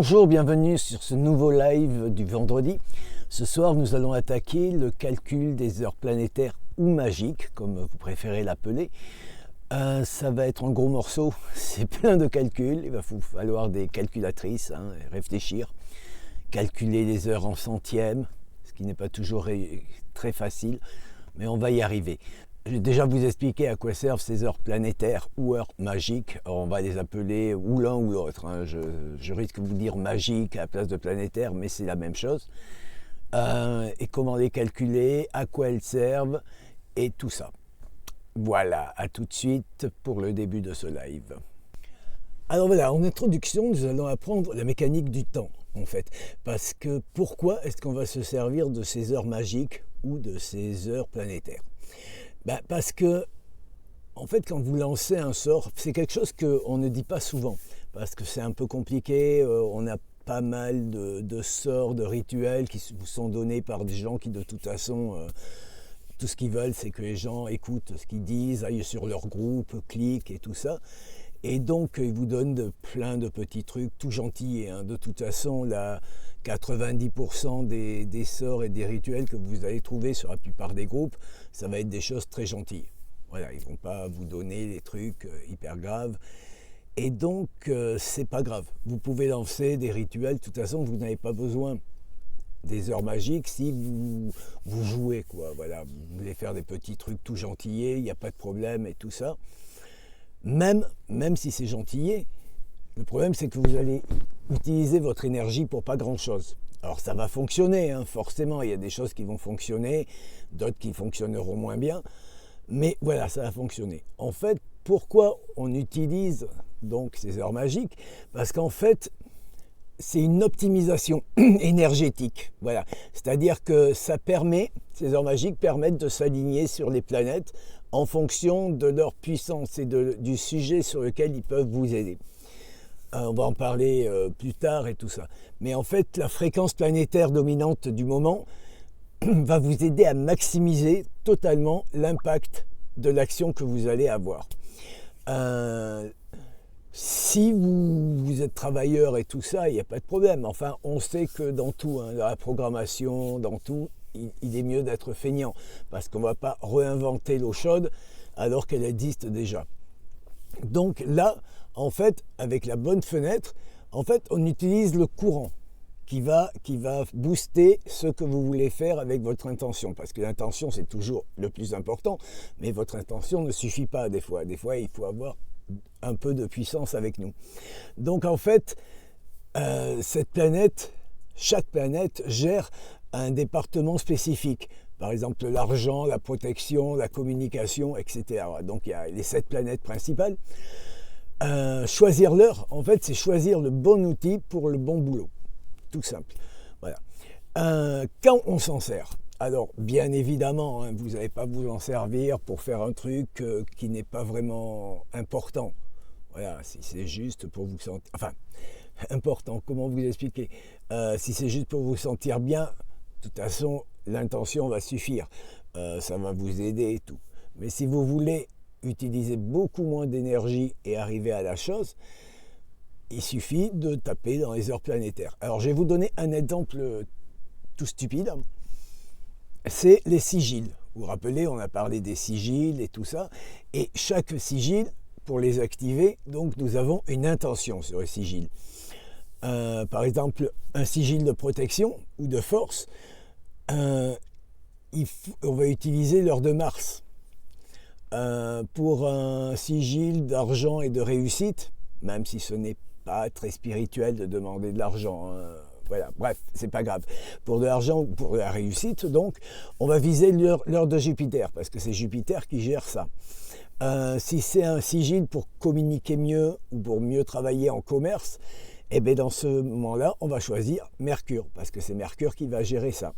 Bonjour, bienvenue sur ce nouveau live du vendredi. Ce soir, nous allons attaquer le calcul des heures planétaires ou magiques, comme vous préférez l'appeler. Ça va être un gros morceau, c'est plein de calculs, il va falloir des calculatrices, réfléchir, calculer les heures en centièmes, ce qui n'est pas toujours très facile, mais on va y arriver. Je vais déjà vous expliquer à quoi servent ces heures planétaires ou heures magiques. Alors on va les appeler ou l'un ou l'autre. Je risque de vous dire magique à la place de planétaire, mais c'est la même chose. Et comment les calculer, à quoi elles servent, et tout ça. Voilà, à tout de suite pour le début de ce live. Alors voilà, en introduction, nous allons apprendre la mécanique du temps, en fait. Parce que pourquoi est-ce qu'on va se servir de ces heures magiques ou de ces heures planétaires ? Parce que, en fait, quand vous lancez un sort, c'est quelque chose qu'on ne dit pas souvent, parce que c'est un peu compliqué, on a pas mal de sorts, de rituels qui vous sont donnés par des gens qui, de toute façon, tout ce qu'ils veulent, c'est que les gens écoutent ce qu'ils disent, aillent sur leur groupe, cliquent et tout ça. Et donc, ils vous donnent plein de petits trucs, tout gentils. De toute façon, 90% des sorts et des rituels que vous allez trouver sur la plupart des groupes, ça va être des choses très gentilles. Voilà, ils ne vont pas vous donner des trucs hyper graves. Et donc, c'est pas grave. Vous pouvez lancer des rituels. De toute façon, vous n'avez pas besoin des heures magiques si vous jouez, quoi. Voilà, vous voulez faire des petits trucs tout gentillés, il n'y a pas de problème et tout ça. Même si c'est gentillé, le problème c'est que vous allez utiliser votre énergie pour pas grand chose. Alors ça va fonctionner, forcément, il y a des choses qui vont fonctionner, d'autres qui fonctionneront moins bien, mais voilà, ça va fonctionner. En fait, pourquoi on utilise donc ces heures magiques ? Parce qu'en fait, c'est une optimisation énergétique, voilà. C'est-à-dire que ces heures magiques permettent de s'aligner sur les planètes en fonction de leur puissance et du sujet sur lequel ils peuvent vous aider. On va en parler plus tard et tout ça. Mais en fait, la fréquence planétaire dominante du moment va vous aider à maximiser totalement l'impact de l'action que vous allez avoir. Si vous êtes travailleur et tout ça, il n'y a pas de problème. Enfin, on sait que dans tout, dans la programmation, dans tout, il est mieux d'être feignant parce qu'on ne va pas réinventer l'eau chaude alors qu'elle existe déjà. Donc là, en fait, avec la bonne fenêtre, en fait, on utilise le courant qui va booster ce que vous voulez faire avec votre intention. Parce que l'intention, c'est toujours le plus important, mais votre intention ne suffit pas des fois. Des fois, il faut avoir un peu de puissance avec nous. Donc en fait, chaque planète gère un département spécifique. Par exemple, l'argent, la protection, la communication, etc. Donc il y a les 7 planètes principales. Choisir l'heure, en fait, c'est choisir le bon outil pour le bon boulot. Tout simple. Voilà. Quand on s'en sert, alors bien évidemment, vous n'allez pas vous en servir pour faire un truc qui n'est pas vraiment important. Voilà, si c'est juste pour vous sentir... Enfin, important, comment vous expliquer ? Si c'est juste pour vous sentir bien, de toute façon, l'intention va suffire. Ça va vous aider et tout. Mais si vous voulez utiliser beaucoup moins d'énergie et arriver à la chose, il suffit de taper dans les heures planétaires. Alors, je vais vous donner un exemple tout stupide. C'est les sigils. Vous vous rappelez, on a parlé des sigils et tout ça. Et chaque sigil, pour les activer, donc nous avons une intention sur le sigil. Par exemple, un sigil de protection ou de force, on va utiliser l'heure de Mars. Pour un sigil d'argent et de réussite, même si ce n'est pas très spirituel de demander de l'argent, voilà, bref, c'est pas grave. Pour de l'argent ou pour de la réussite, donc, on va viser l'heure de Jupiter, parce que c'est Jupiter qui gère ça. Si c'est un sigil pour communiquer mieux ou pour mieux travailler en commerce, eh bien dans ce moment-là, on va choisir Mercure, parce que c'est Mercure qui va gérer ça.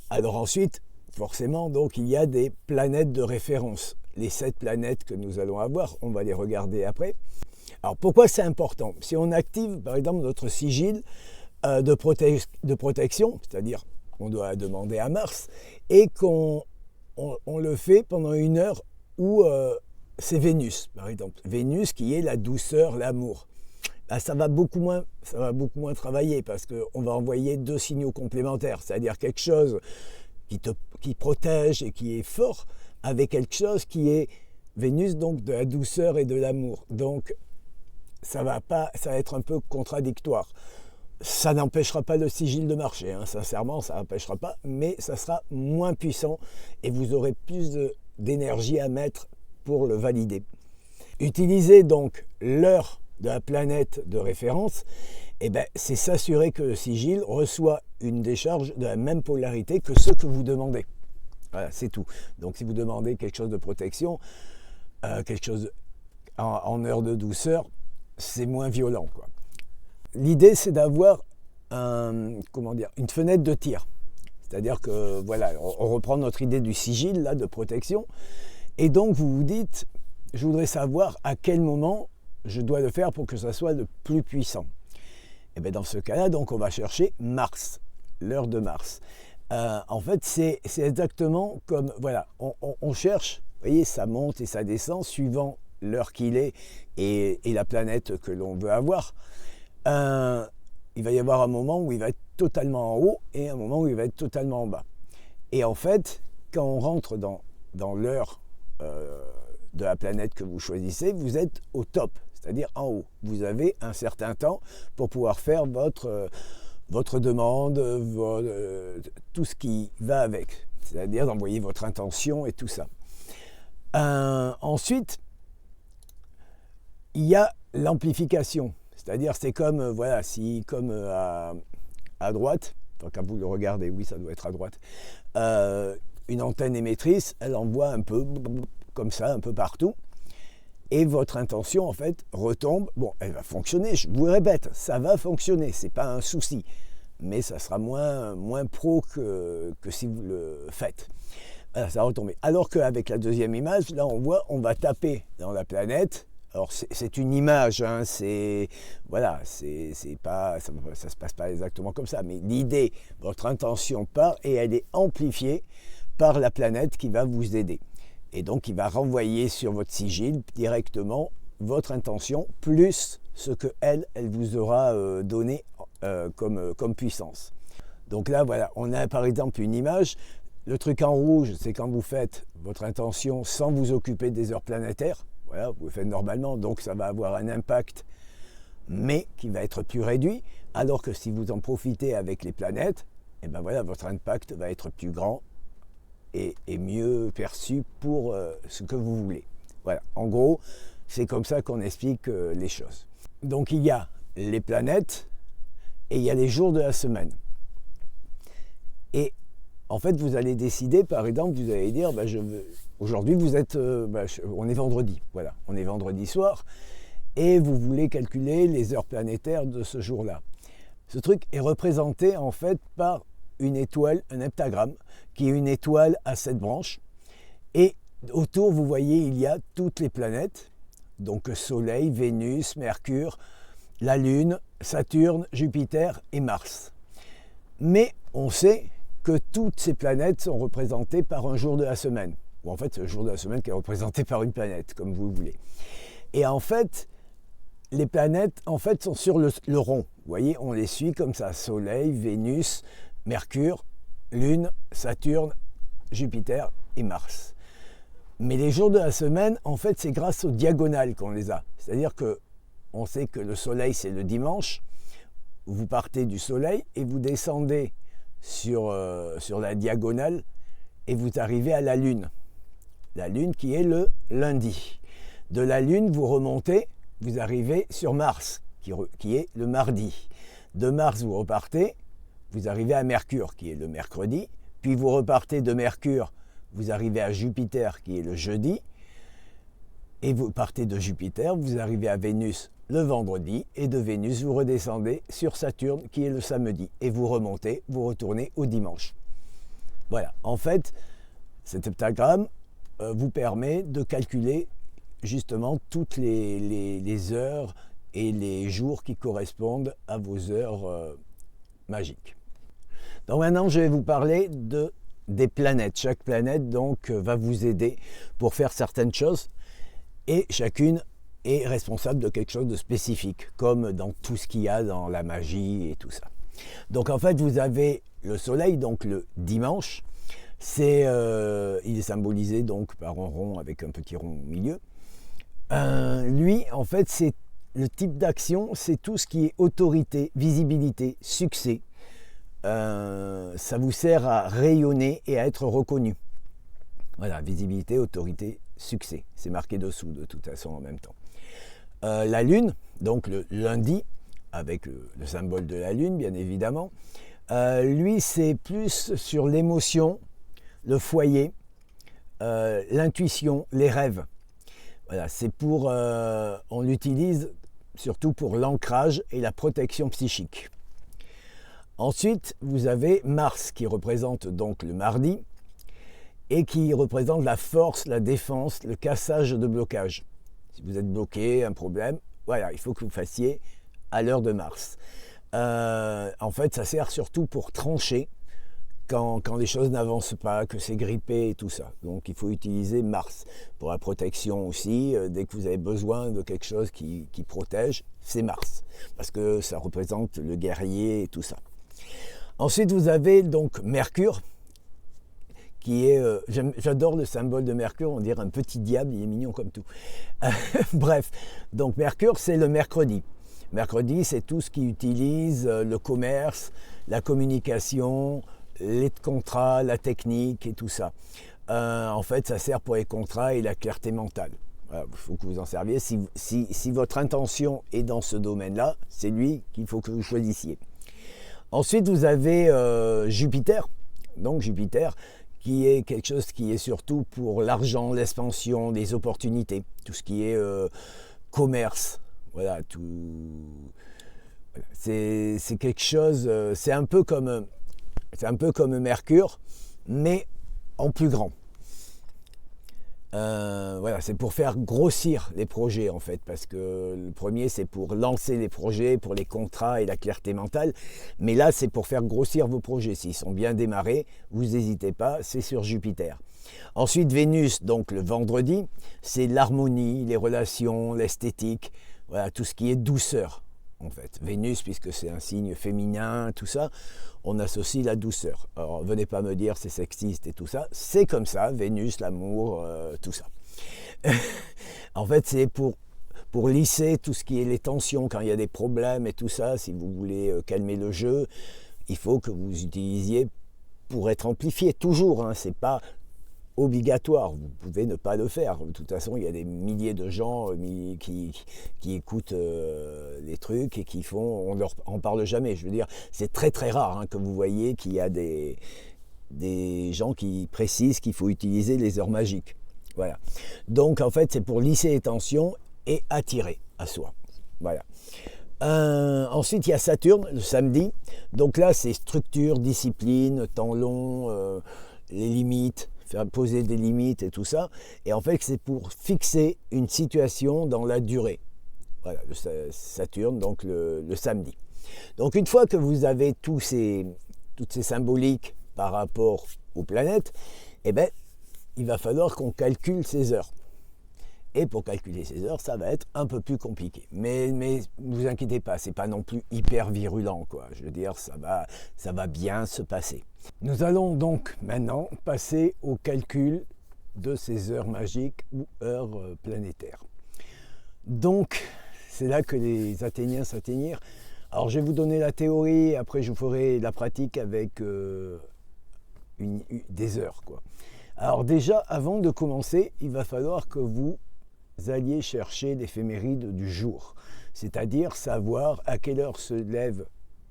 Alors ensuite, forcément, donc, il y a des planètes de référence. Les 7 planètes que nous allons avoir, on va les regarder après. Alors pourquoi c'est important ? Si on active, par exemple, notre sigil de protection, c'est-à-dire qu'on doit demander à Mars, et qu'on le fait pendant une heure où c'est Vénus, par exemple. Vénus qui est la douceur, l'amour. bah, ça va beaucoup moins travailler parce qu'on va envoyer deux signaux complémentaires, c'est-à-dire quelque chose qui protège et qui est fort, avec quelque chose qui est Vénus, donc de la douceur et de l'amour. Donc ça va être un peu contradictoire. Ça n'empêchera pas le sigil de marcher, hein, sincèrement, ça n'empêchera pas, mais ça sera moins puissant et vous aurez plus d'énergie à mettre pour le valider. Utilisez donc l'heure de la planète de référence, et c'est s'assurer que le sigil reçoit une décharge de la même polarité que ce que vous demandez. Voilà, c'est tout. Donc si vous demandez quelque chose de protection, quelque chose en heure de douceur, c'est moins violent, quoi. L'idée, c'est d'avoir une fenêtre de tir. C'est-à-dire que, voilà, on reprend notre idée du sigil, là, de protection. Et donc, vous vous dites, je voudrais savoir à quel moment je dois le faire pour que ça soit le plus puissant. Et bien, dans ce cas-là, donc, on va chercher Mars, l'heure de Mars. En fait, c'est exactement comme, voilà, on cherche, vous voyez, ça monte et ça descend suivant l'heure qu'il est et la planète que l'on veut avoir. Il va y avoir un moment où il va être totalement en haut et un moment où il va être totalement en bas. Et en fait, quand on rentre dans l'heure de la planète que vous choisissez, vous êtes au top, c'est-à-dire en haut. Vous avez un certain temps pour pouvoir faire votre demande, tout ce qui va avec, c'est-à-dire d'envoyer votre intention et tout ça. Ensuite, il y a l'amplification. C'est-à-dire, c'est comme, à droite, enfin, quand vous le regardez, oui, ça doit être à droite, une antenne émettrice, elle envoie un peu, comme ça, un peu partout, et votre intention, en fait, retombe. Bon, elle va fonctionner, je vous répète, ça va fonctionner, c'est pas un souci, mais ça sera moins pro que si vous le faites. Voilà, ça va retomber. Alors qu'avec la deuxième image, là, on va taper dans la planète. Alors c'est une image, hein, voilà, c'est pas, ça se passe pas exactement comme ça, mais l'idée, votre intention part et elle est amplifiée par la planète qui va vous aider. Et donc il va renvoyer sur votre sigil directement votre intention plus ce que elle vous aura donné comme puissance. Donc là voilà, on a par exemple une image. Le truc en rouge, c'est quand vous faites votre intention sans vous occuper des heures planétaires. Voilà, vous le faites normalement, donc ça va avoir un impact, mais qui va être plus réduit, alors que si vous en profitez avec les planètes, et ben voilà, votre impact va être plus grand et mieux perçu pour ce que vous voulez. Voilà, en gros, c'est comme ça qu'on explique les choses. Donc il y a les planètes et il y a les jours de la semaine. Et en fait, vous allez décider, par exemple, vous allez dire, aujourd'hui, on est vendredi, voilà, on est vendredi soir, et vous voulez calculer les heures planétaires de ce jour-là. Ce truc est représenté en fait par une étoile, un heptagramme, qui est une étoile à 7 branches, et autour, vous voyez, il y a toutes les planètes, donc Soleil, Vénus, Mercure, la Lune, Saturne, Jupiter et Mars. Mais on sait que toutes ces planètes sont représentées par un jour de la semaine. Ou en fait, c'est le jour de la semaine qui est représenté par une planète, comme vous voulez. Et en fait, les planètes sont sur le rond. Vous voyez, on les suit comme ça. Soleil, Vénus, Mercure, Lune, Saturne, Jupiter et Mars. Mais les jours de la semaine, en fait, c'est grâce aux diagonales qu'on les a. C'est-à-dire qu'on sait que le Soleil, c'est le dimanche. Vous partez du Soleil et vous descendez sur la diagonale et vous arrivez à la Lune. La Lune qui est le lundi. De la Lune, vous remontez, vous arrivez sur Mars, qui est le mardi. De Mars, vous repartez, vous arrivez à Mercure, qui est le mercredi. Puis vous repartez de Mercure, vous arrivez à Jupiter, qui est le jeudi. Et vous partez de Jupiter, vous arrivez à Vénus le vendredi, et de Vénus, vous redescendez sur Saturne, qui est le samedi, et vous remontez, vous retournez au dimanche. Voilà, en fait, cet heptagramme vous permet de calculer justement toutes les heures et les jours qui correspondent à vos heures magiques. Donc maintenant, je vais vous parler des planètes. Chaque planète donc va vous aider pour faire certaines choses, et chacune est responsable de quelque chose de spécifique, comme dans tout ce qu'il y a dans la magie et tout ça. Donc en fait, vous avez le soleil, donc le dimanche, il est symbolisé donc par un rond avec un petit rond au milieu. Lui, en fait, c'est le type d'action, c'est tout ce qui est autorité, visibilité, succès. Ça vous sert à rayonner et à être reconnu. Voilà, visibilité, autorité, succès. C'est marqué dessous de toute façon en même temps. La lune, donc le lundi, avec le symbole de la lune, bien évidemment. Lui, c'est plus sur l'émotion, le foyer, l'intuition, les rêves. Voilà, c'est pour, on l'utilise surtout pour l'ancrage et la protection psychique. Ensuite, vous avez Mars qui représente donc le mardi et qui représente la force, la défense, le cassage de blocage. Si vous êtes bloqué, un problème, voilà, il faut que vous fassiez à l'heure de Mars. En fait, ça sert surtout pour trancher quand les choses n'avancent pas, que c'est grippé et tout ça. Donc il faut utiliser Mars. Pour la protection aussi, dès que vous avez besoin de quelque chose qui protège, c'est Mars. Parce que ça représente le guerrier et tout ça. Ensuite, vous avez donc Mercure, qui est... j'adore le symbole de Mercure, on dirait un petit diable, il est mignon comme tout. Bref, donc Mercure, c'est le mercredi. Mercredi, c'est tout ce qui utilise le commerce, la communication, les contrats, la technique et tout ça. En fait, ça sert pour les contrats et la clarté mentale. Voilà, il faut que vous en serviez. Si votre intention est dans ce domaine-là, c'est lui qu'il faut que vous choisissiez. Ensuite, vous avez Jupiter. Donc Jupiter, qui est quelque chose qui est surtout pour l'argent, l'expansion, les opportunités, tout ce qui est commerce. Voilà, tout. Voilà. C'est quelque chose, c'est un peu comme Mercure, mais en plus grand. Voilà, c'est pour faire grossir les projets en fait, parce que le premier c'est pour lancer les projets, pour les contrats et la clarté mentale, mais là c'est pour faire grossir vos projets. S'ils sont bien démarrés, vous n'hésitez pas, c'est sur Jupiter. Ensuite Vénus, donc le vendredi, c'est l'harmonie, les relations, l'esthétique, voilà, tout ce qui est douceur. En fait, Vénus, puisque c'est un signe féminin, tout ça, on associe la douceur. Alors, venez pas me dire c'est sexiste et tout ça, c'est comme ça, Vénus, l'amour, tout ça. En fait, c'est pour lisser tout ce qui est les tensions, quand il y a des problèmes et tout ça, si vous voulez calmer le jeu, il faut que vous utilisiez pour être amplifié, toujours, hein, c'est pas obligatoire, vous pouvez ne pas le faire. De toute façon, il y a des milliers de gens qui écoutent les trucs et qui font, on leur en parle jamais. Je veux dire, c'est très très rare hein, que vous voyez qu'il y a des gens qui précisent qu'il faut utiliser les heures magiques. Voilà. Donc en fait, c'est pour lisser les tensions et attirer à soi. Voilà. Ensuite, il y a Saturne, le samedi. Donc là, c'est structure, discipline, temps long, les limites, faire poser des limites et tout ça. Et en fait, c'est pour fixer une situation dans la durée. Voilà, le Saturne, donc le samedi. Donc une fois que vous avez toutes ces symboliques par rapport aux planètes, eh ben, il va falloir qu'on calcule ces heures. Et pour calculer ces heures, ça va être un peu plus compliqué. Mais ne vous inquiétez pas, c'est pas non plus hyper virulent, quoi. Je veux dire, ça va bien se passer. Nous allons donc maintenant passer au calcul de ces heures magiques ou heures planétaires. Donc, c'est là que les Athéniens s'atteignirent. Alors, je vais vous donner la théorie, après je vous ferai la pratique avec des heures, quoi. Alors déjà, avant de commencer, il va falloir que vous alliez chercher l'éphéméride du jour, c'est-à-dire savoir à quelle heure se lève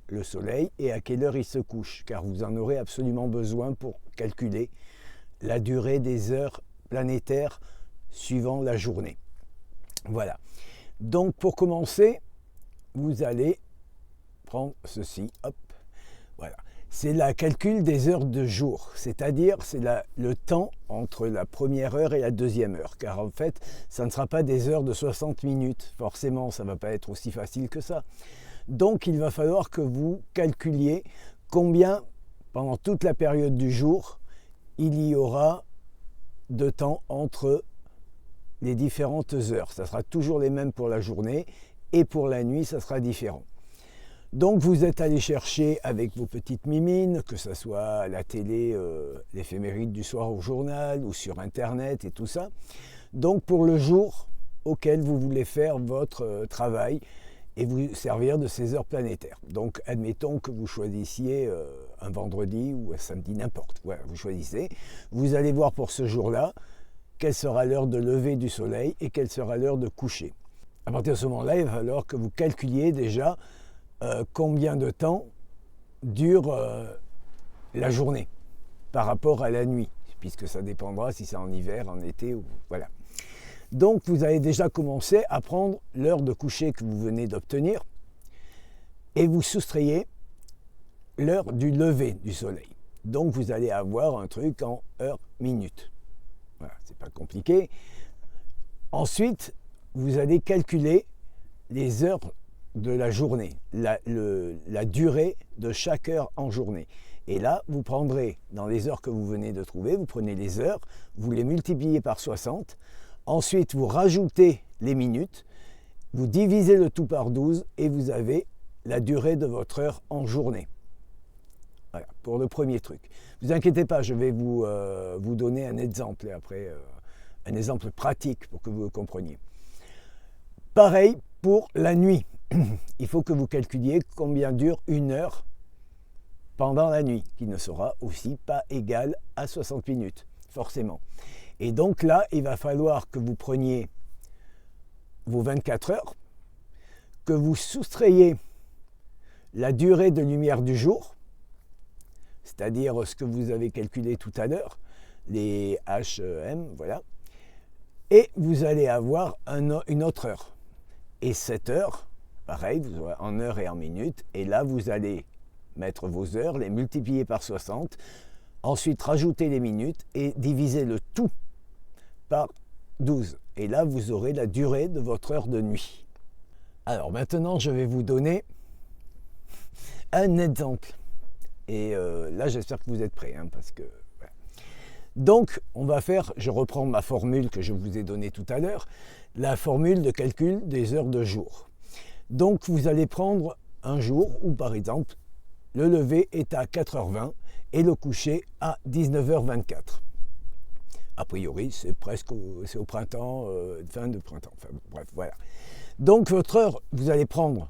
le soleil et à quelle heure il se couche, car vous en aurez absolument besoin pour calculer la durée des heures planétaires suivant la journée. Voilà. Donc pour commencer, vous allez prendre ceci, hop, voilà. C'est le calcul des heures de jour, c'est-à-dire c'est le temps entre la première heure et la deuxième heure, car en fait, ça ne sera pas des heures de 60 minutes, forcément, ça ne va pas être aussi facile que ça. Donc, il va falloir que vous calculiez combien, pendant toute la période du jour, il y aura de temps entre les différentes heures. Ça sera toujours les mêmes pour la journée et pour la nuit, ça sera différent. Donc vous êtes allé chercher avec vos petites mimines, que ce soit à la télé, l'éphéméride du soir au journal ou sur internet et tout ça. Donc pour le jour auquel vous voulez faire votre travail et vous servir de ces heures planétaires. Donc admettons que vous choisissiez un vendredi ou un samedi, n'importe. Voilà, vous choisissez. Vous allez voir pour ce jour-là quelle sera l'heure de lever du soleil et quelle sera l'heure de coucher. À partir de ce moment-là, il va falloir que vous calculiez déjà combien de temps dure la journée par rapport à la nuit, puisque ça dépendra si c'est en hiver, en été, ou voilà. Donc vous allez déjà commencer à prendre l'heure de coucher que vous venez d'obtenir et vous soustrayez l'heure du lever du soleil. Donc vous allez avoir un truc en heure-minute. Voilà, c'est pas compliqué. Ensuite, vous allez calculer les heures de la journée, la durée de chaque heure en journée. Et là, vous prendrez, dans les heures que vous venez de trouver, vous prenez les heures, vous les multipliez par 60, ensuite vous rajoutez les minutes, vous divisez le tout par 12 et vous avez la durée de votre heure en journée. Voilà, pour le premier truc. Ne vous inquiétez pas, je vais vous donner un exemple et après, un exemple pratique pour que vous le compreniez. Pareil pour la nuit. Il faut que vous calculiez combien dure une heure pendant la nuit, qui ne sera aussi pas égale à 60 minutes, forcément. Et donc là, il va falloir que vous preniez vos 24 heures, que vous soustrayiez la durée de lumière du jour, c'est-à-dire ce que vous avez calculé tout à l'heure, les HM, voilà, et vous allez avoir une autre heure. Et cette heure, pareil, vous aurez en heures et en minutes, et là vous allez mettre vos heures, les multiplier par 60, ensuite rajouter les minutes et diviser le tout par 12. Et là vous aurez la durée de votre heure de nuit. Alors maintenant je vais vous donner un exemple. Et là j'espère que vous êtes prêts, hein, parce que... Voilà. Donc on va faire, je reprends ma formule que je vous ai donnée tout à l'heure, la formule de calcul des heures de jour. Donc vous allez prendre un jour où par exemple le lever est à 4h20 et le coucher à 19h24. A priori c'est presque au printemps, fin de printemps, enfin bref voilà. Donc votre heure, vous allez prendre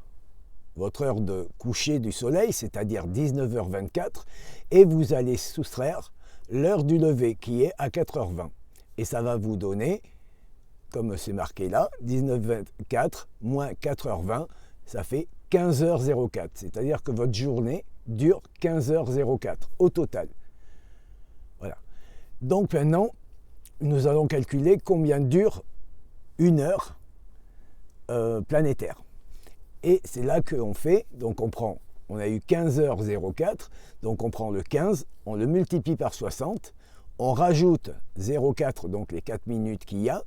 votre heure de coucher du soleil, c'est-à-dire 19h24, et vous allez soustraire l'heure du lever qui est à 4h20. Et ça va vous donner, comme c'est marqué là, 19h24 moins 4h20, ça fait 15h04. C'est-à-dire que votre journée dure 15h04 au total. Voilà. Donc maintenant, nous allons calculer combien dure une heure planétaire. Et c'est là qu'on fait, donc on a eu 15h04, donc on prend le 15, on le multiplie par 60, on rajoute 0,4, donc les 4 minutes qu'il y a,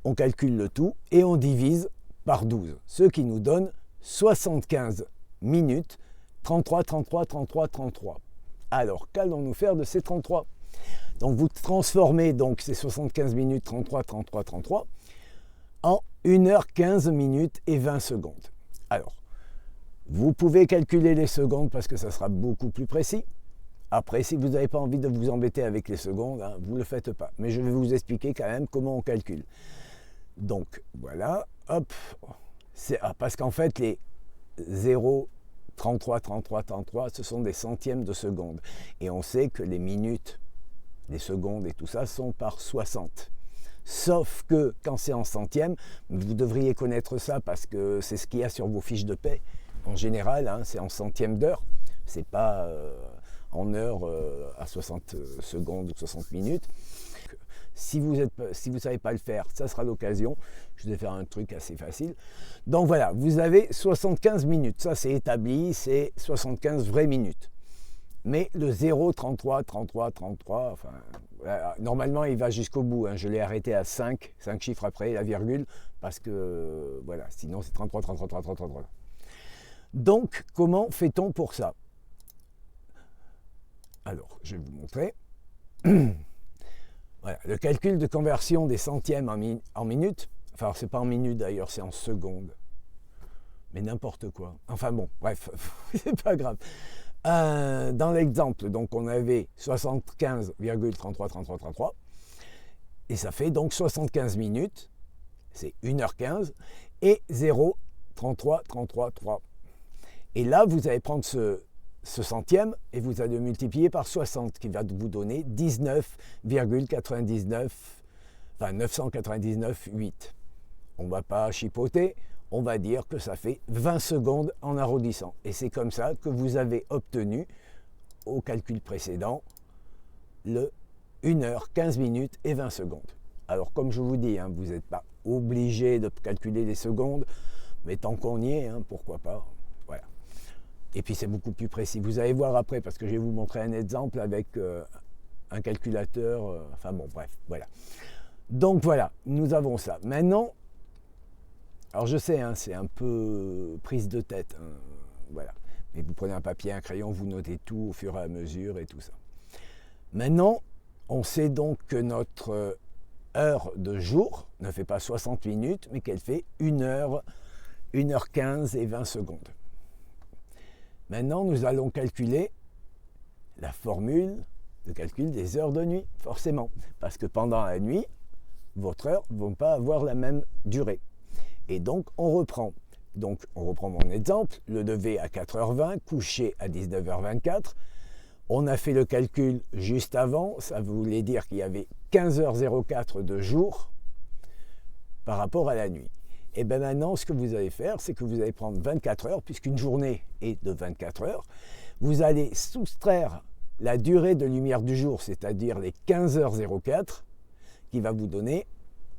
on calcule le tout et on divise par 12, ce qui nous donne 75 minutes, 33, 33, 33, 33. Alors, qu'allons-nous faire de ces 33 ? Donc vous transformez donc ces 75 minutes, 33, 33, 33, en 1h15 minutes et 20 secondes. Alors, vous pouvez calculer les secondes parce que ça sera beaucoup plus précis. Après, si vous n'avez pas envie de vous embêter avec les secondes, hein, vous ne le faites pas. Mais je vais vous expliquer quand même comment on calcule. Donc, voilà, hop. Parce qu'en fait, les 0, 33, 33, 33, ce sont des centièmes de seconde. Et on sait que les minutes, les secondes et tout ça sont par 60. Sauf que quand c'est en centièmes, vous devriez connaître ça parce que c'est ce qu'il y a sur vos fiches de paie. En général, hein, c'est en centièmes d'heure. C'est pas en heure à 60 secondes ou 60 minutes. Si vous ne savez pas le faire, ça sera l'occasion. Je vais faire un truc assez facile. Donc voilà, vous avez 75 minutes. Ça, c'est établi, c'est 75 vraies minutes. Mais le 0, 33, 33, 33, enfin, normalement, il va jusqu'au bout. Hein. Je l'ai arrêté à 5 chiffres après la virgule, parce que, voilà, sinon c'est 33, 33, 33, 33. Donc, comment fait-on pour ça ? Alors, je vais vous montrer. Voilà, le calcul de conversion des centièmes en minutes, enfin c'est pas en minutes d'ailleurs, c'est en secondes. Mais n'importe quoi. Enfin bon, bref, c'est pas grave. Dans l'exemple, donc on avait 75,333333 et ça fait donc 75 minutes, c'est 1h15 et 0,3333. Et là, vous allez prendre ce centième et vous allez le multiplier par 60 qui va vous donner 19,99, enfin 999,8. On ne va pas chipoter, on va dire que ça fait 20 secondes en arrondissant. Et c'est comme ça que vous avez obtenu au calcul précédent le 1h, 15 minutes et 20 secondes. Alors comme je vous dis, hein, vous n'êtes pas obligé de calculer les secondes, mais tant qu'on y est, hein, pourquoi pas. Voilà. Et puis c'est beaucoup plus précis. Vous allez voir après, parce que je vais vous montrer un exemple avec un calculateur. Enfin bon, bref, voilà. Donc voilà, nous avons ça. Maintenant, alors je sais, hein, c'est un peu prise de tête. Hein, voilà. Mais vous prenez un papier, un crayon, vous notez tout au fur et à mesure et tout ça. Maintenant, on sait donc que notre heure de jour ne fait pas 60 minutes, mais qu'elle fait 1 heure, 1h15 et 20 secondes. Maintenant, nous allons calculer la formule de calcul des heures de nuit, forcément. Parce que pendant la nuit, votre heure ne va pas avoir la même durée. Et donc, on reprend. Donc, on reprend mon exemple. Le lever à 4h20, coucher à 19h24. On a fait le calcul juste avant. Ça voulait dire qu'il y avait 15h04 de jour par rapport à la nuit. Et bien maintenant, ce que vous allez faire, c'est que vous allez prendre 24 heures, puisqu'une journée est de 24 heures. Vous allez soustraire la durée de lumière du jour, c'est-à-dire les 15h04, qui va vous donner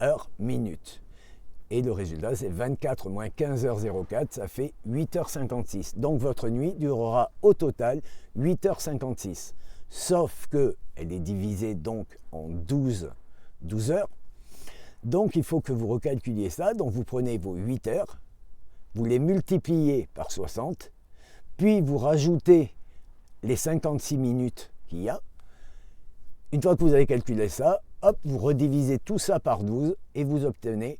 heure minute. Et le résultat, c'est 24 moins 15h04, ça fait 8h56. Donc votre nuit durera au total 8h56. Sauf qu'elle est divisée donc en 12 heures. Donc il faut que vous recalculiez ça. Donc vous prenez vos 8 heures, vous les multipliez par 60, puis vous rajoutez les 56 minutes qu'il y a. Une fois que vous avez calculé ça, hop, vous redivisez tout ça par 12 et vous obtenez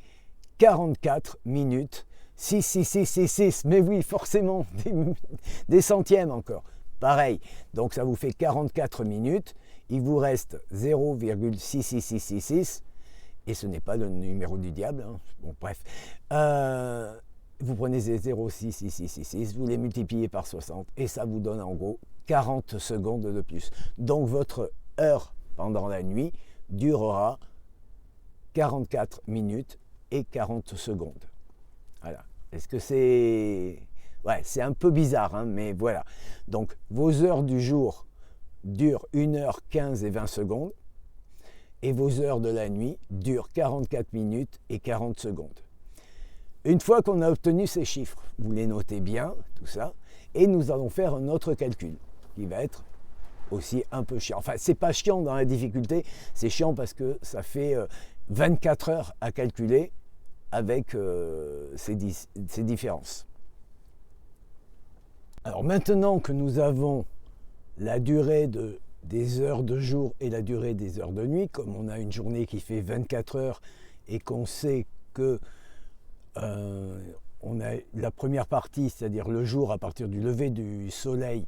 44 minutes, 6, mais oui, forcément, des centièmes encore. Pareil, donc ça vous fait 44 minutes, il vous reste 0,66666, et ce n'est pas le numéro du diable, hein. Bon bref. Vous prenez ces 0,66666, vous les multipliez par 60, et ça vous donne en gros 40 secondes de plus. Donc votre heure pendant la nuit durera 44 minutes et 40 secondes. Voilà. Est-ce que c'est... Ouais, c'est un peu bizarre, hein, mais voilà. Donc, vos heures du jour durent 1h15 et 20 secondes, et vos heures de la nuit durent 44 minutes et 40 secondes. Une fois qu'on a obtenu ces chiffres, vous les notez bien, tout ça, et nous allons faire un autre calcul, qui va être aussi un peu chiant. Enfin, c'est pas chiant dans la difficulté, c'est chiant parce que ça fait 24 heures à calculer avec ces différences. Alors maintenant que nous avons la durée des heures de jour et la durée des heures de nuit, comme on a une journée qui fait 24 heures et qu'on sait que on a la première partie, c'est-à-dire le jour à partir du lever du soleil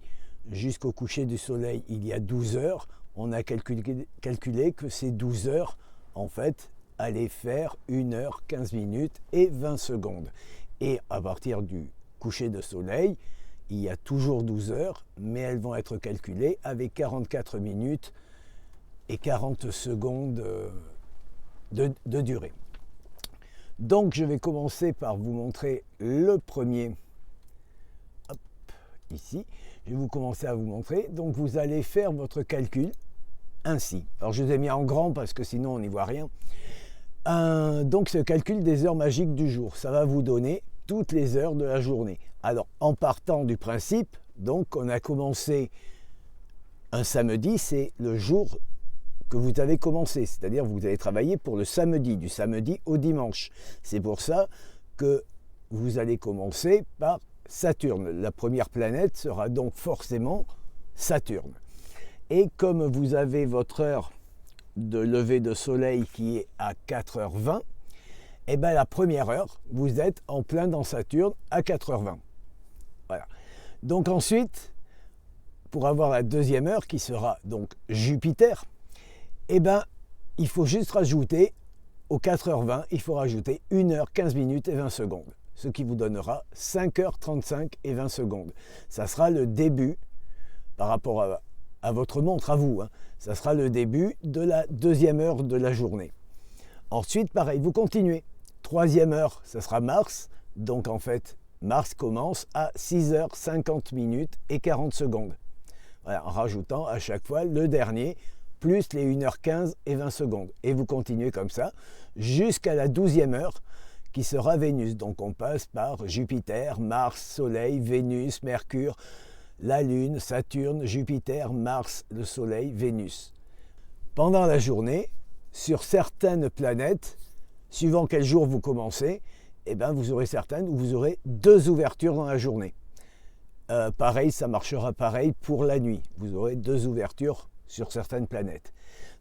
jusqu'au coucher du soleil, il y a 12 heures, on a calculé que ces 12 heures, en fait, allaient faire 1 heure, 15 minutes et 20 secondes. Et à partir du coucher de soleil, il y a toujours 12 heures, mais elles vont être calculées avec 44 minutes et 40 secondes de durée. Donc je vais commencer par vous montrer le premier. Hop, ici. Je vais commencer à vous montrer. Donc vous allez faire votre calcul ainsi. Alors je vous ai mis en grand parce que sinon on n'y voit rien. Donc c'est le calcul des heures magiques du jour. Ça va vous donner toutes les heures de la journée. Alors en partant du principe, donc on a commencé un samedi, c'est le jour que vous avez commencé, c'est-à-dire vous allez travailler pour le samedi, du samedi au dimanche. C'est pour ça que vous allez commencer par Saturne. La première planète sera donc forcément Saturne. Et comme vous avez votre heure de lever de soleil qui est à 4h20, et bien la première heure, vous êtes en plein dans Saturne à 4h20. Voilà. Donc ensuite, pour avoir la deuxième heure qui sera donc Jupiter, eh ben, il faut juste rajouter, aux 4h20, il faut rajouter 1h, 15 minutes et 20 secondes, ce qui vous donnera 5h35 et 20 secondes. Ça sera le début, par rapport à votre montre, à vous, hein, ça sera le début de la deuxième heure de la journée. Ensuite, pareil, vous continuez. Troisième heure, ça sera Mars, donc en fait, Mars commence à 6h50 minutes et 40 secondes. Voilà, en rajoutant à chaque fois le dernier, plus les 1h15 et 20 secondes. Et vous continuez comme ça jusqu'à la 12e heure qui sera Vénus. Donc on passe par Jupiter, Mars, Soleil, Vénus, Mercure, la Lune, Saturne, Jupiter, Mars, le Soleil, Vénus. Pendant la journée, sur certaines planètes, suivant quel jour vous commencez, eh ben vous aurez certaines où vous aurez 2 ouvertures dans la journée. Pareil, ça marchera pareil pour la nuit. Vous aurez 2 ouvertures sur certaines planètes.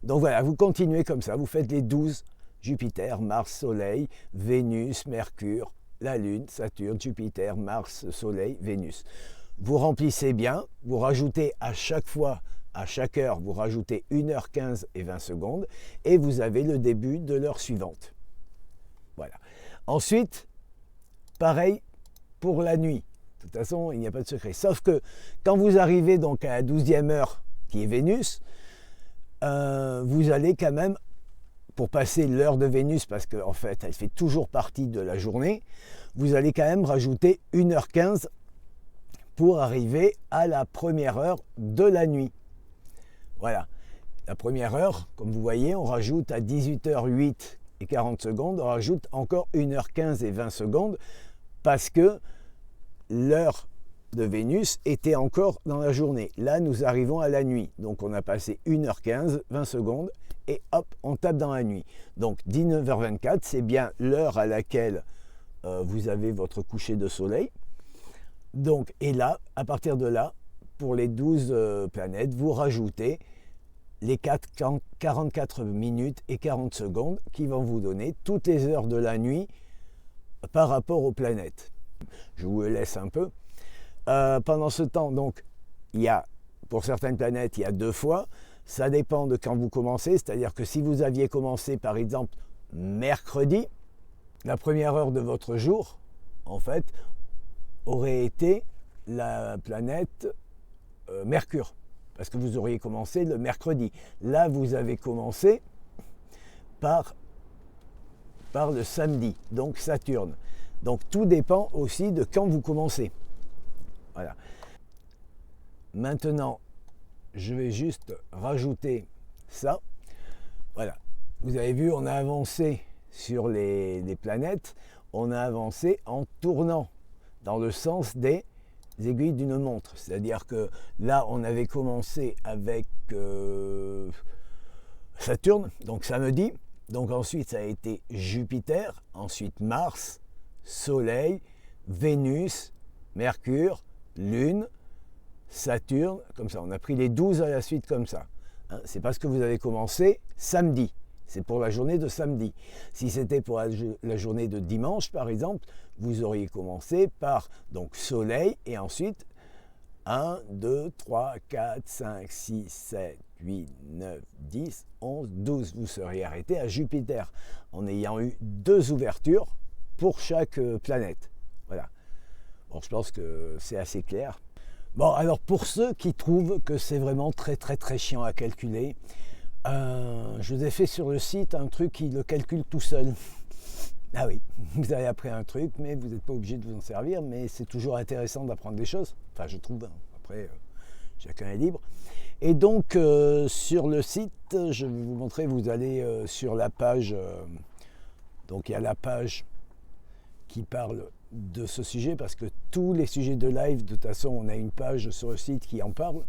Donc voilà, vous continuez comme ça, vous faites les 12, Jupiter, Mars, Soleil, Vénus, Mercure, la Lune, Saturne, Jupiter, Mars, Soleil, Vénus. Vous remplissez bien, vous rajoutez à chaque fois, à chaque heure, vous rajoutez 1h15 et 20 secondes et vous avez le début de l'heure suivante. Voilà. Ensuite, pareil pour la nuit. De toute façon, il n'y a pas de secret. Sauf que quand vous arrivez donc à la 12e heure, qui est Vénus, vous allez quand même, pour passer l'heure de Vénus, parce qu'en fait, elle fait toujours partie de la journée, vous allez quand même rajouter 1h15 pour arriver à la première heure de la nuit. Voilà. La première heure, comme vous voyez, on rajoute à 18h08 et 40 secondes, on rajoute encore 1h15 et 20 secondes, parce que l'heure de Vénus était encore dans la journée. Là, nous arrivons à la nuit. Donc, on a passé 1h15, 20 secondes, et hop, on tape dans la nuit. Donc, 19h24, c'est bien l'heure à laquelle vous avez votre coucher de soleil. Donc, et là, à partir de là, pour les 12 planètes, vous rajoutez les 44 minutes et 40 secondes qui vont vous donner toutes les heures de la nuit par rapport aux planètes. Je vous laisse un peu. Pendant ce temps, donc, il y a, pour certaines planètes, il y a 2 fois. Ça dépend de quand vous commencez. C'est-à-dire que si vous aviez commencé, par exemple, mercredi, la première heure de votre jour, en fait, aurait été la planète Mercure. Parce que vous auriez commencé le mercredi. Là, vous avez commencé par le samedi, donc Saturne. Donc tout dépend aussi de quand vous commencez. Voilà. Maintenant, je vais juste rajouter ça. Voilà. Vous avez vu, on a avancé sur les planètes. On a avancé en tournant dans le sens des aiguilles d'une montre. C'est-à-dire que là, on avait commencé avec Saturne, donc samedi. Donc ensuite, ça a été Jupiter, ensuite Mars, Soleil, Vénus, Mercure, Lune, Saturne, comme ça. On a pris les 12 à la suite comme ça. Hein, c'est parce que vous avez commencé samedi. C'est pour la journée de samedi. Si c'était pour la journée de dimanche, par exemple, vous auriez commencé par donc Soleil et ensuite 1, 2, 3, 4, 5, 6, 7, 8, 9, 10, 11, 12. Vous seriez arrêté à Jupiter en ayant eu 2 ouvertures pour chaque planète. Voilà. Bon, je pense que c'est assez clair. Bon, alors pour ceux qui trouvent que c'est vraiment très chiant à calculer, je vous ai fait sur le site un truc qui le calcule tout seul. Ah oui, vous avez appris un truc, mais vous n'êtes pas obligé de vous en servir, mais c'est toujours intéressant d'apprendre des choses. Enfin, je trouve. Hein. Après, chacun est libre. Et donc, sur le site, je vais vous montrer, vous allez sur la page, donc il y a la page qui parle de ce sujet, parce que tous les sujets de live, de toute façon, on a une page sur le site qui en parle.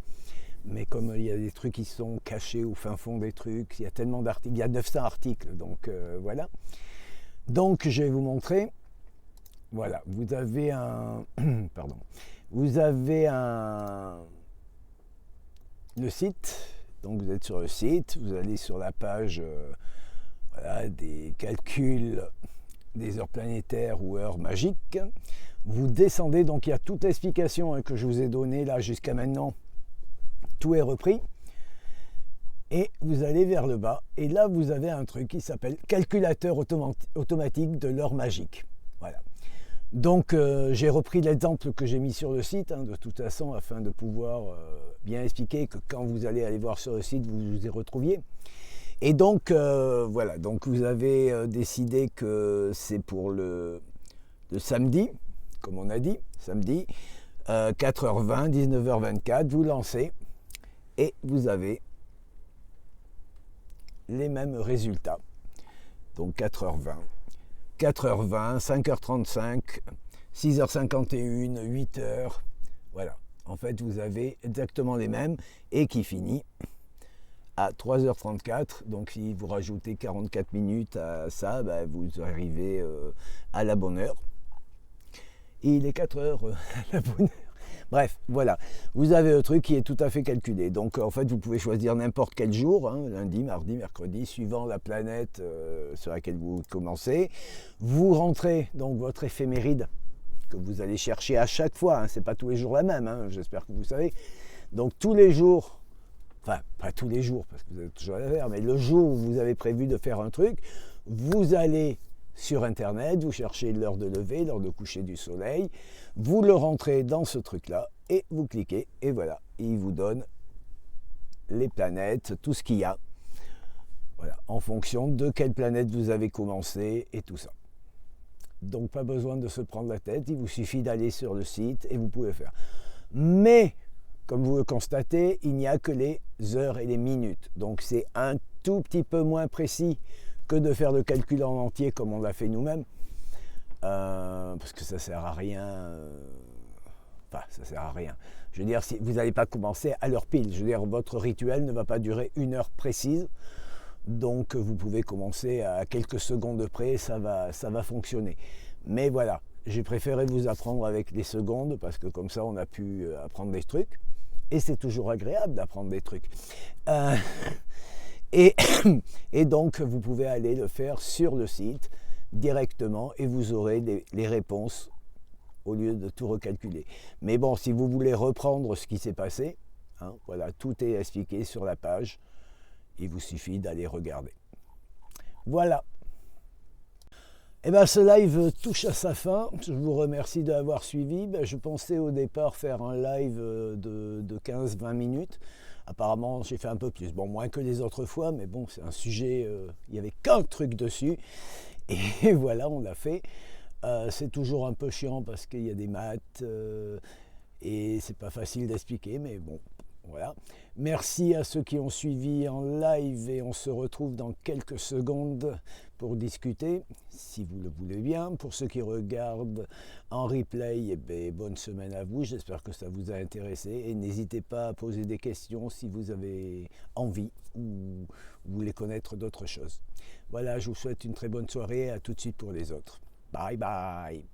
Mais comme il y a des trucs qui sont cachés au fin fond des trucs, il y a tellement d'articles, il y a 900 articles, donc voilà. Donc je vais vous montrer, voilà, vous avez un, pardon, vous avez le site, Donc vous êtes sur le site, vous allez sur la page des calculs des heures planétaires ou heures magiques. Vous descendez, donc il y a toute l'explication que je vous ai donnée là jusqu'à maintenant. Tout est repris. Et vous allez vers le bas. Et là, vous avez un truc qui s'appelle calculateur automatique de l'heure magique. Voilà. Donc, j'ai repris l'exemple que j'ai mis sur le site, de toute façon, afin de pouvoir bien expliquer que quand vous allez voir sur le site, vous vous y retrouviez. Et donc, voilà. Donc, vous avez décidé que c'est pour le samedi, comme on a dit, samedi, 4h20, 19h24, vous lancez et vous avez les mêmes résultats. Donc 4h20, 4h20, 5h35, 6h51, 8h. Voilà. En fait, vous avez exactement les mêmes et qui finit à 3h34. Donc si vous rajoutez 44 minutes à ça, vous arrivez à la bonne heure. Et il est 4h à la bonne heure. Bref, voilà, vous avez le truc qui est tout à fait calculé. Donc en fait, vous pouvez choisir n'importe quel jour, lundi, mardi, mercredi, suivant la planète sur laquelle vous commencez. Vous rentrez donc votre éphéméride que vous allez chercher à chaque fois. C'est pas tous les jours la même, j'espère que vous savez. Donc tous les jours, enfin pas tous les jours parce que vous avez toujours à la faire, mais le jour où vous avez prévu de faire un truc, vous allez sur Internet, vous cherchez l'heure de lever, l'heure de coucher du soleil, vous le rentrez dans ce truc-là et vous cliquez et voilà, il vous donne les planètes, tout ce qu'il y a, voilà, en fonction de quelle planète vous avez commencé et tout ça. Donc pas besoin de se prendre la tête, il vous suffit d'aller sur le site et vous pouvez faire. Mais, comme vous le constatez, il n'y a que les heures et les minutes, donc c'est un tout petit peu moins précis que de faire le calcul en entier comme on l'a fait nous-mêmes, parce que ça sert à rien. Enfin, ça sert à rien. Je veux dire, si vous n'allez pas commencer à l'heure pile. Je veux dire, votre rituel ne va pas durer une heure précise, donc vous pouvez commencer à quelques secondes près, ça va fonctionner. Mais voilà, j'ai préféré vous apprendre avec les secondes parce que comme ça, on a pu apprendre des trucs, et c'est toujours agréable d'apprendre des trucs. Et donc, vous pouvez aller le faire sur le site directement et vous aurez les réponses au lieu de tout recalculer. Mais bon, si vous voulez reprendre ce qui s'est passé, voilà, tout est expliqué sur la page. Il vous suffit d'aller regarder. Voilà. Et bien, ce live touche à sa fin. Je vous remercie d'avoir suivi. Je pensais au départ faire un live de 15-20 minutes. Apparemment, j'ai fait un peu plus. Bon, moins que les autres fois, mais bon, c'est un sujet, il n'y avait qu'un truc dessus. Et voilà, on l'a fait. C'est toujours un peu chiant parce qu'il y a des maths et c'est pas facile d'expliquer, mais bon, voilà. Merci à ceux qui ont suivi en live et on se retrouve dans quelques secondes pour discuter, si vous le voulez bien. Pour ceux qui regardent en replay, bonne semaine à vous. J'espère que ça vous a intéressé et n'hésitez pas à poser des questions si vous avez envie ou vous voulez connaître d'autres choses. Voilà, je vous souhaite une très bonne soirée et à tout de suite pour les autres. Bye bye.